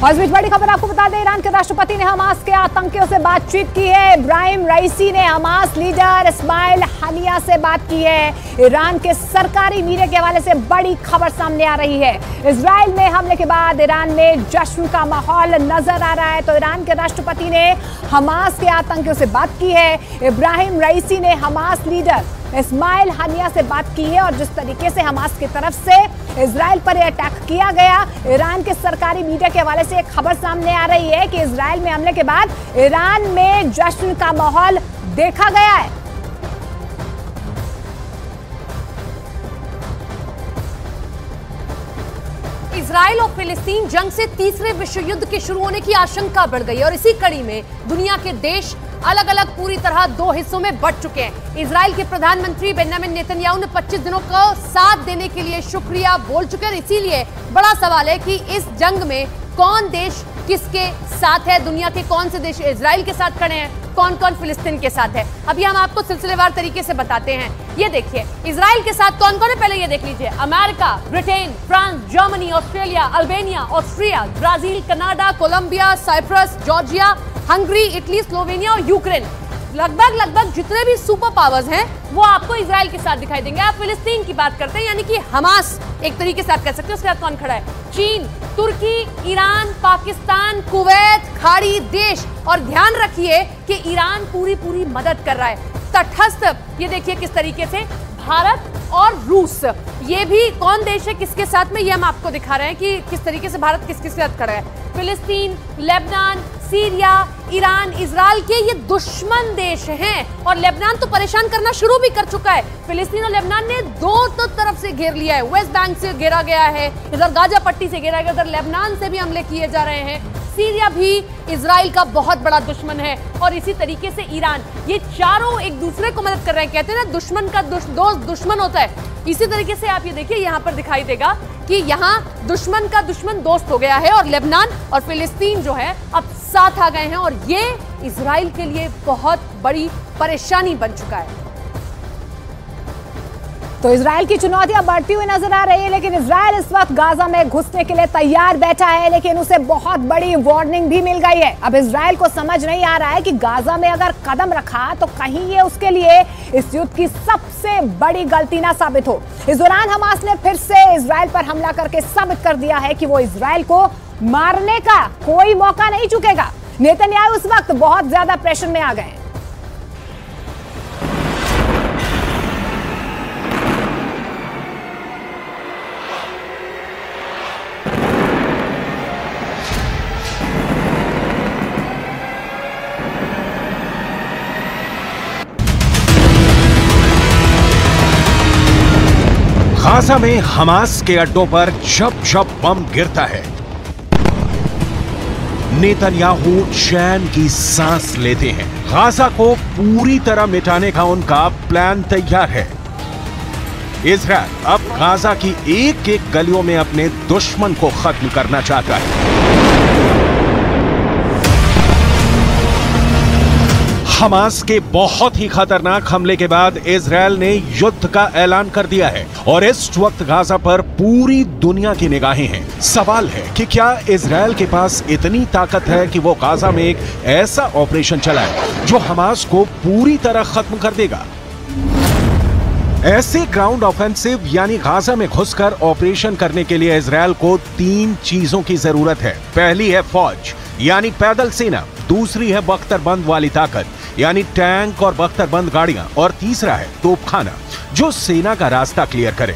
और इस बीच बड़ी खबर आपको बता दें, ईरान के राष्ट्रपति ने हमास के आतंकियों से बातचीत की है। इब्राहिम रईसी ने हमास लीडर इस्माइल हानिया से बात की है। ईरान के सरकारी मीडिया के हवाले से बड़ी खबर सामने आ रही है। इजराइल में हमले के बाद ईरान में जश्न का माहौल नजर आ रहा है। तो ईरान के राष्ट्रपति ने हमास के आतंकियों से बात की है। इब्राहिम रईसी ने हमास लीडर इस्माइल हानिया से बात की है। और जिस तरीके से हमास की तरफ से इजराइल पर यह अटैक किया गया, ईरान के सरकारी मीडिया के हवाले से एक खबर सामने आ रही है कि इजराइल में हमले के बाद ईरान में जश्न का माहौल देखा गया है। इजराइल और फिलिस्तीन जंग से तीसरे विश्व युद्ध के शुरू होने की आशंका बढ़ गई और इसी कड़ी में दुनिया के देश अलग अलग पूरी तरह दो हिस्सों में बंट चुके हैं। इजराइल के प्रधानमंत्री बेंजामिन नेतन्याहू ने 25 दिनों को साथ देने के लिए शुक्रिया बोल चुके हैं। इसीलिए बड़ा सवाल है कि इस जंग में कौन देश किसके साथ है, दुनिया के कौन से देश इजराइल के साथ खड़े हैं, कौन कौन फिलिस्तीन के साथ है। अभी हम आपको सिलसिलेवार तरीके से बताते हैं। ये देखिए इजराइल के साथ कौन कौन है, पहले ये देख लीजिए। America, Britain, France, Germany, Australia, Albania, Austria, Brazil, Canada, Colombia, Cyprus, Georgia, Hungary, Italy, Slovenia और यूक्रेन। लगभग जितने भी सुपर पावर्स हैं वो आपको इजराइल के साथ दिखाई देंगे। आप फिलिस्तीन की बात करते हैं, यानी कि हमास एक तरीके से आप कह सकते हैं। उसके साथ कौन खड़ा है? चीन, तुर्की, ईरान, पाकिस्तान, कुवैत, खाड़ी देश। और ध्यान रखिए कि ईरान पूरी मदद कर रहा है तटस्थ। ये देखिए किस तरीके से भारत और रूस, ये भी कौन देश है किसके साथ में, ये हम आपको दिखा रहे हैं कि किस तरीके से भारत किसके साथ खड़ा है। फिलिस्तीन, लेबनान, सीरिया, ईरान, इजराइल के ये दुश्मन देश हैं और लेबनान तो परेशान करना शुरू भी कर चुका है। फिलिस्तीन और लेबनान ने दो तरफ से घेर लिया है। वेस्ट बैंक से घेरा गया है, इधर गाजा पट्टी से घेरा गया, उधर लेबनान से भी हमले किए जा रहे हैं। सीरिया भी इजराइल का बहुत बड़ा दुश्मन है और इसी तरीके से ईरान, ये चारों एक दूसरे को मदद कर रहे हैं। कहते हैं ना दुश्मन का दोस्त दुश्मन होता है। इसी तरीके से आप ये देखिए यहाँ पर दिखाई देगा कि यहाँ दुश्मन का दुश्मन दोस्त हो गया है और लेबनान और फिलिस्तीन जो है अब साथ आ गए हैं और ये इजराइल के लिए बहुत बड़ी परेशानी बन चुका है। तो इजराइल की चुनौतियां बढ़ती हुई नजर आ रही है, लेकिन इजराइल इस वक्त गाजा में घुसने के लिए तैयार बैठा है, लेकिन उसे बहुत बड़ी वार्निंग भी मिल गई है। अब इजराइल को समझ नहीं आ रहा है कि गाजा में अगर कदम रखा तो कहीं ये उसके लिए इस युद्ध की सबसे बड़ी गलती ना साबित हो। इस दौरान हमास ने फिर से इजराइल पर हमला करके साबित कर दिया है कि वो इजराइल को मारने का कोई मौका नहीं चुकेगा। नेतन्याहू इस वक्त बहुत ज्यादा प्रेशर में आ गए हैं। गाजा में हमास के अड्डों पर जब बम गिरता है, नेतन्याहू चैन की सांस लेते हैं। गाजा को पूरी तरह मिटाने का उनका प्लान तैयार है। इजराइल अब गाजा की एक एक गलियों में अपने दुश्मन को खत्म करना चाहता है। हमास के बहुत ही खतरनाक हमले के बाद इजराइल ने युद्ध का ऐलान कर दिया है और इस वक्त गाजा पर पूरी दुनिया की निगाहें हैं। सवाल है कि क्या इजराइल के पास इतनी ताकत है कि वो गाजा में एक ऐसा ऑपरेशन चलाए जो हमास को पूरी तरह खत्म कर देगा। ऐसे ग्राउंड ऑफेंसिव यानी गाजा में घुसकर ऑपरेशन करने के लिए इजराइल को 3 चीजों की जरूरत है। पहली है फौज यानी पैदल सेना, दूसरी है बख्तरबंद वाली ताकत यानी टैंक और बख्तरबंद गाड़ियां, और तीसरा है तोपखाना जो सेना का रास्ता क्लियर करे।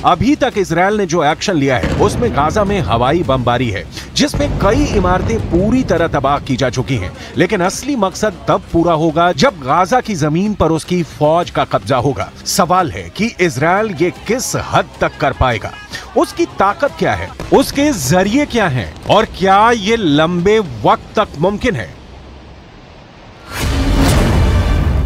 अभी तक इजराइल ने जो एक्शन लिया है उसमें गाजा में हवाई बमबारी है जिसमें कई इमारतें पूरी तरह तबाह की जा चुकी हैं, लेकिन असली मकसद तब पूरा होगा जब गाजा की जमीन पर उसकी फौज का कब्जा होगा। सवाल है कि इजराइल ये किस हद तक कर पाएगा, उसकी ताकत क्या है, उसके जरिए क्या हैं और क्या ये लंबे वक्त तक मुमकिन है।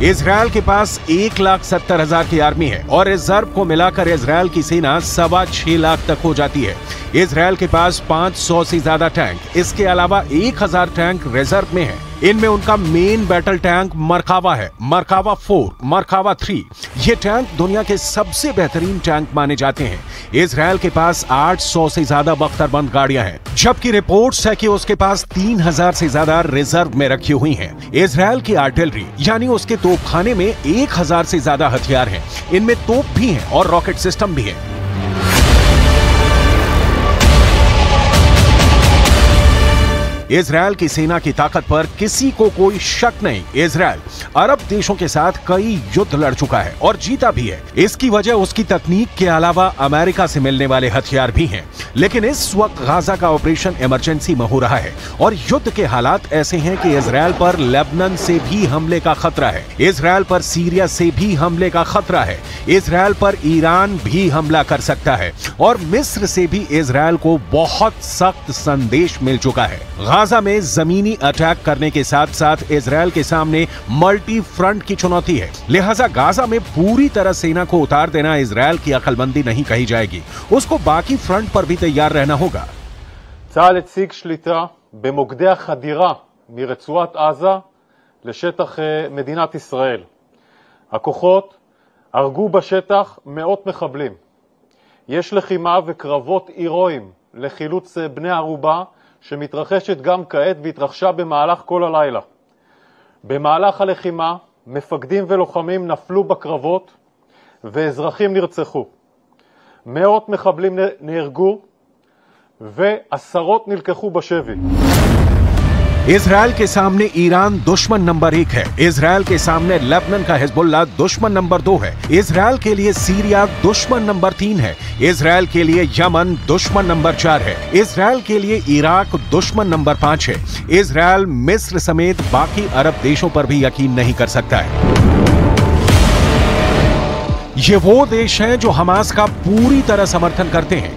इजराइल के पास 1,70,000 की आर्मी है और रिजर्व को मिलाकर इजराइल की सेना 6.25 लाख तक हो जाती है। इजराइल के पास 500 से ज्यादा टैंक, इसके अलावा 1,000 टैंक रिजर्व में है। इनमें उनका मेन बैटल टैंक मरकावा है, मरकावा 4, मरकावा 3। ये टैंक दुनिया के सबसे बेहतरीन टैंक माने जाते हैं। इजरायल के पास 800 से ज्यादा बख्तरबंद गाड़ियां हैं, जबकि रिपोर्ट्स है कि उसके पास 3000 से ज्यादा रिजर्व में रखी हुई हैं। इजरायल की आर्टिलरी यानी उसके तोपखाने में 1000 से ज्यादा हथियार हैं। इनमें तोप भी हैं और रॉकेट सिस्टम भी है। इजरायल की सेना की ताकत पर किसी को कोई शक नहीं। इजरायल अरब देशों के साथ कई युद्ध लड़ चुका है और जीता भी है। इसकी वजह उसकी तकनीक के अलावा अमेरिका से मिलने वाले हथियार भी हैं। लेकिन इस वक्त गाजा का ऑपरेशन इमरजेंसी में हो रहा है और युद्ध के हालात ऐसे हैं कि इजरायल पर लेबनान से भी हमले का खतरा है, इजरायल पर सीरिया से भी हमले का खतरा है, इजरायल पर ईरान भी हमला कर सकता है और मिस्र से भी इजरायल को बहुत सख्त संदेश मिल चुका है। गाजा में जमीनी अटैक करने के साथ साथ इजरायल के सामने मल्टी फ्रंट की चुनौती है। लिहाजा गाजा में पूरी तरह सेना को उतार देना इजरायल की अक्लमंदी नहीं कही जाएगी, उसको बाकी फ्रंट पर भी तैयार रहना होगा। צה"ל הציג שליטה במוקדי החדירה מרצועת עזה לשטח מדינת ישראל. הכוחות הרגו בשטח מאות מחבלים. יש לחימה וקרבות הירואיים לחילוץ בני ערובה שמתרחשת גם כעת והתרחשה במהלך כל הלילה. במהלך הלחימה מפקדים ולוחמים נפלו בקרבות ואזרחים נרצחו. מאות מחבלים נהרגו ועשרות נלקחו בשבי. इजरायल के सामने ईरान दुश्मन नंबर 1 है, इजरायल के सामने लेबनान का हिजबुल्लाह दुश्मन नंबर 2 है, इजरायल के लिए सीरिया दुश्मन नंबर 3 है, इजरायल के लिए यमन दुश्मन नंबर 4 है, इजरायल के लिए इराक दुश्मन नंबर 5 है। इजरायल मिस्र समेत बाकी अरब देशों पर भी यकीन नहीं कर सकता है। ये वो देश हैं जो हमास का पूरी तरह समर्थन करते हैं।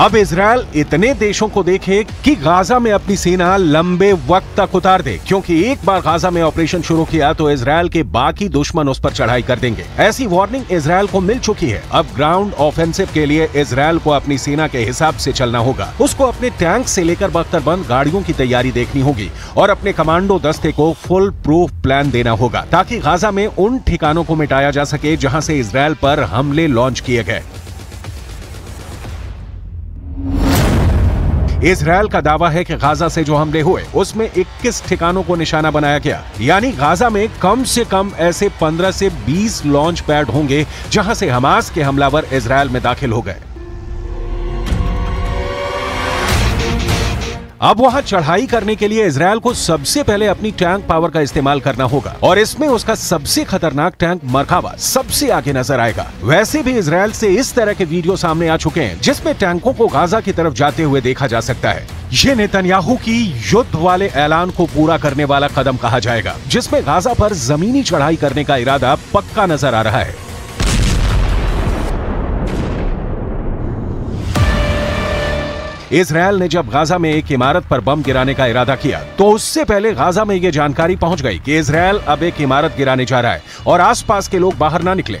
अब इजरायल इतने देशों को देखे कि गाजा में अपनी सेना लंबे वक्त तक उतार दे, क्योंकि एक बार गाजा में ऑपरेशन शुरू किया तो इजरायल के बाकी दुश्मन उस पर चढ़ाई कर देंगे। ऐसी वार्निंग इजरायल को मिल चुकी है। अब ग्राउंड ऑफेंसिव के लिए इजरायल को अपनी सेना के हिसाब से चलना होगा। उसको अपने टैंक से लेकर बख्तरबंद गाड़ियों की तैयारी देखनी होगी और अपने कमांडो दस्ते को फुल प्रूफ प्लान देना होगा ताकि गाजा में उन ठिकानों को मिटाया जा सके जहां से इजरायल पर हमले लॉन्च किए गए। इजरायल का दावा है कि गाजा से जो हमले हुए उसमें 21 ठिकानों को निशाना बनाया गया, यानी गाजा में कम से कम ऐसे 15 से 20 लॉन्च पैड होंगे जहां से हमास के हमलावर इजरायल में दाखिल हो गए। अब वहां चढ़ाई करने के लिए इजरायल को सबसे पहले अपनी टैंक पावर का इस्तेमाल करना होगा और इसमें उसका सबसे खतरनाक टैंक मरकावा सबसे आगे नजर आएगा। वैसे भी इजरायल से इस तरह के वीडियो सामने आ चुके हैं जिसमें टैंकों को गाजा की तरफ जाते हुए देखा जा सकता है। ये नेतन्याहू की युद्ध वाले ऐलान को पूरा करने वाला कदम कहा जाएगा, जिसमें गाजा पर जमीनी चढ़ाई करने का इरादा पक्का नजर आ रहा है। इजरायल ने जब गाजा में एक इमारत पर बम गिराने का इरादा किया तो उससे पहले गाजा में यह जानकारी पहुंच गई कि इजरायल अब एक इमारत गिराने जा रहा है और आसपास के लोग बाहर ना निकले।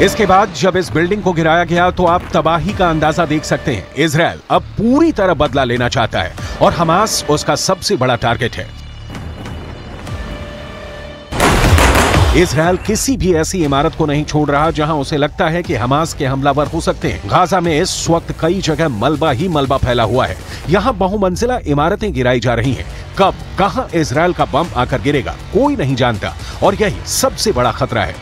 इसके बाद जब इस बिल्डिंग को गिराया गया तो आप तबाही का अंदाजा देख सकते हैं। इजरायल अब पूरी तरह बदला लेना चाहता है और हमास उसका सबसे बड़ा टारगेट है। इजरायल किसी भी ऐसी इमारत को नहीं छोड़ रहा जहां उसे लगता है कि हमास के हमलावर हो सकते हैं। गाजा में इस वक्त कई जगह मलबा ही मलबा फैला हुआ है। यहां बहुमंजिला इमारतें गिराई जा रही हैं। कब कहां इजरायल का बम आकर गिरेगा कोई नहीं जानता, और यही सबसे बड़ा खतरा है।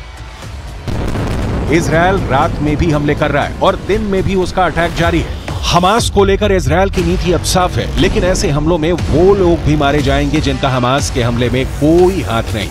इजरायल रात में भी हमले कर रहा है और दिन में भी उसका अटैक जारी है। हमास को लेकर इजरायल की नीति अब साफ है, लेकिन ऐसे हमलों में वो लोग भी मारे जाएंगे जिनका हमास के हमले में कोई हाथ नहीं।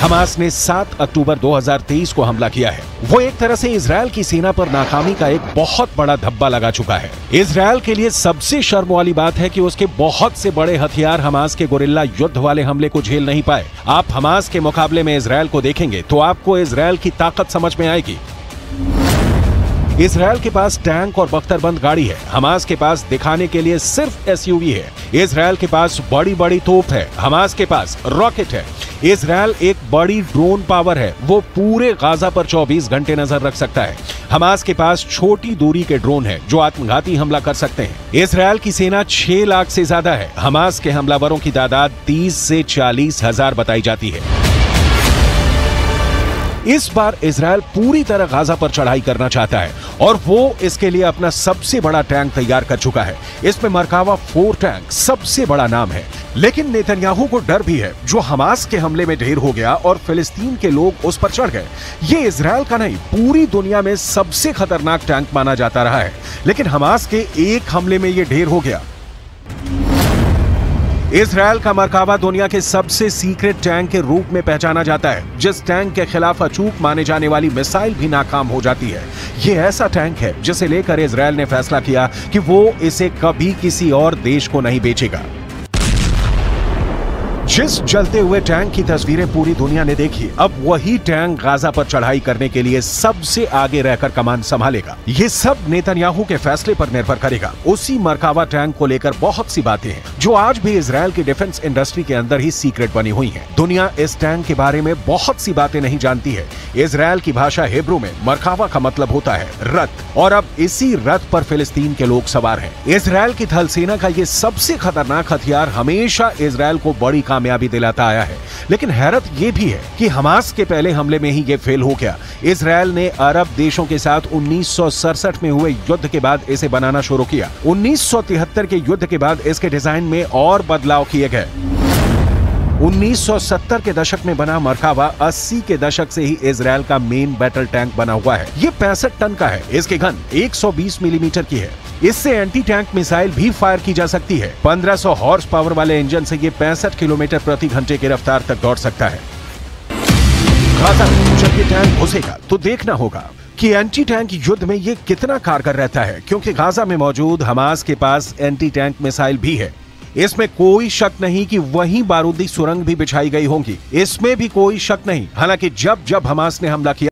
हमास ने 7 अक्टूबर 2023 को हमला किया है। वो एक तरह से इजरायल की सेना पर नाकामी का एक बहुत बड़ा धब्बा लगा चुका है। इजरायल के लिए सबसे शर्म वाली बात है कि उसके बहुत से बड़े हथियार हमास के गोरिल्ला युद्ध वाले हमले को झेल नहीं पाए। आप हमास के मुकाबले में इजरायल को देखेंगे तो आपको इजरायल की ताकत समझ में आएगी। इजरायल के पास टैंक और बख्तरबंद गाड़ी है, हमास के पास दिखाने के लिए सिर्फ एसयूवी है। इजरायल के पास बड़ी बड़ी तोप है, हमास के पास रॉकेट है। इजरायल एक बड़ी ड्रोन पावर है, वो पूरे गाजा पर 24 घंटे नजर रख सकता है। हमास के पास छोटी दूरी के ड्रोन है जो आत्मघाती हमला कर सकते हैं। इजरायल की सेना 6 लाख से ज्यादा है। हमास के हमलावरों की तादाद 30 से 40 हजार बताई जाती है। इस बार इजरायल पूरी तरह गाजा पर चढ़ाई करना चाहता है और वो इसके लिए अपना सबसे बड़ा टैंक तैयार कर चुका है। इसमें मरकावा 4 टैंक सबसे बड़ा नाम है। लेकिन नेतन्याहू को डर भी है जो हमास के हमले में ढेर हो गया और फिलिस्तीन के लोग उस पर चढ़ गए। ये इजरायल का नहीं, पूरी दुनिया में सबसे खतरनाक टैंक माना जाता रहा है, लेकिन हमास के एक हमले में ये ढेर हो गया। इजरायल का मरकावा दुनिया के सबसे सीक्रेट टैंक के रूप में पहचाना जाता है। जिस टैंक के खिलाफ अचूक माने जाने वाली मिसाइल भी नाकाम हो जाती है। ये ऐसा टैंक है जिसे लेकर इजरायल ने फैसला किया कि वो इसे कभी किसी और देश को नहीं बेचेगा। जिस जलते हुए टैंक की तस्वीरें पूरी दुनिया ने देखी, अब वही टैंक गाजा पर चढ़ाई करने के लिए सबसे आगे रहकर कमान संभालेगा। ये सब नेतन्याहू के फैसले पर निर्भर करेगा। उसी मरकावा टैंक को लेकर बहुत सी बातें हैं जो आज भी इजरायल की डिफेंस इंडस्ट्री के अंदर ही सीक्रेट बनी हुई हैं। दुनिया इस टैंक के बारे में बहुत सी बातें नहीं जानती है। इजरायल की भाषा हिब्रू में मरकावा का मतलब होता है रथ, और अब इसी रथ पर फिलिस्तीन के लोग सवार हैं। इजरायल की थल सेना का ये सबसे खतरनाक हथियार हमेशा इजरायल को बड़ी कामयाबी दिलाता आया है। लेकिन हैरत यह भी है कि हमास के पहले हमले में ही ये फेल हो गया। इजरायल ने अरब देशों के साथ 1967 में हुए युद्ध के बाद इसे बनाना शुरू किया। 1973 के युद्ध के बाद इसके डिजाइन में और बदलाव किए गए। 1970 के दशक में बना मरकावा 80 के दशक से ही इजरायल का मेन बैटल टैंक बना हुआ है। ये 65 टन का है। इसकी गन 120 मिलीमीटर की है। इससे एंटी टैंक मिसाइल भी फायर की जा सकती है। 1500 हॉर्स पावर वाले इंजन से ये 65 किलोमीटर प्रति घंटे की रफ्तार तक दौड़ सकता है। गाजा में जब ये टैंक घुसेगा तो देखना होगा कि एंटी टैंक युद्ध में ये कितना कारगर रहता है, क्योंकि गाजा में मौजूद हमास के पास एंटी टैंक मिसाइल भी है। इसमें कोई शक नहीं कि वहीं बारूदी सुरंग भी बिछाई गई होंगी, इसमें भी कोई शक नहीं। हालांकि जब जब हमास ने हमला किया